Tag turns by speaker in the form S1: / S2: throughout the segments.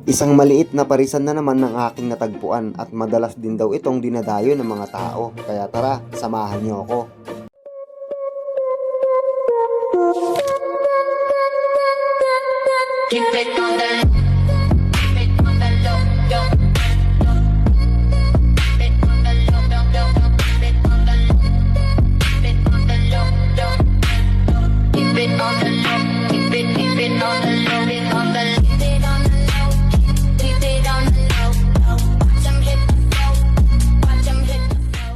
S1: Isang maliit na parisan na naman ng aking natagpuan at madalas din daw itong dinadayo ng mga tao. Kaya tara, samahan niyo ako.
S2: Keep it on the low, keep it on the low, low. Keep it on the low, low, low, low. Keep it on the low, keep it on the low, low. Keep it on the low, keep it on the low, keep it on the low, keep it on the low, keep it on the low, low. Watch 'em hit the flow, watch 'em hit the flow.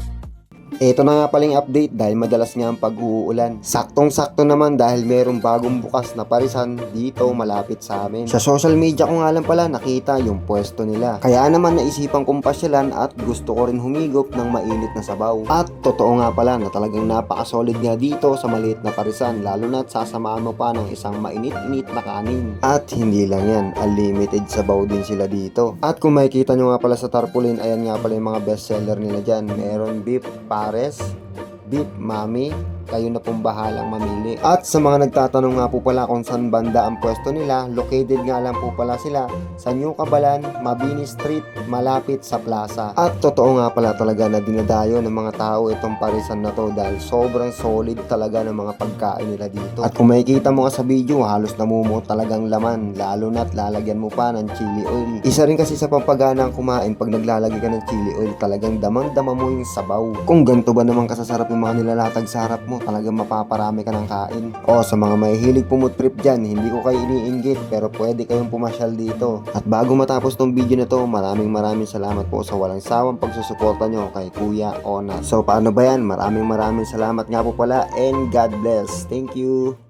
S1: Ito na nga paling update dahil madalas nga ang pag-uulan. Saktong-sakto naman dahil merong bagong bukas na parisan dito malapit sa amin. Sa social media ko nga lang pala nakita yung pwesto nila. Kaya naman naisipan kong pasyalan at gusto ko rin humigop ng mainit na sabaw. At totoo nga pala na talagang napaka-solid nga dito sa maliit na parisan, lalo na't sasamaan mo pa ng isang mainit-init na kanin. At hindi lang yan, unlimited sabaw din sila dito. At kung makikita nyo nga pala sa tarpaulin, ayan nga pala yung mga bestseller nila dyan. Meron beef pares, beef mami, kayo na pong bahalang mamili. At sa mga nagtatanong nga po pala kung saan banda ang pwesto nila, located nga lang po pala sila sa New Cabalan, Mabini Street, malapit sa plaza. At totoo nga pala talaga na dinadayo ng mga tao itong parisan na to dahil sobrang solid talaga ng mga pagkain nila dito. At kung makikita mo nga sa video, halos namumuo talagang laman, lalo na't lalagyan mo pa ng chili oil. Isa rin kasi sa pampaganang kumain pag naglalagay ka ng chili oil, talagang damang-dama mo yung sabaw. Kung ganito ba naman kasasarap yung mga nilalatag sa harap mo, talagang mapaparami ka ng kain. O sa mga mahihilig pumutrip dyan, hindi ko kayo iniinggit pero pwede kayong pumasyal dito. At bago matapos tong video na to, maraming salamat po sa walang sawang pagsusuporta nyo kay Kuya Ona. So paano ba yan? Maraming salamat nga po pala and God bless. Thank you!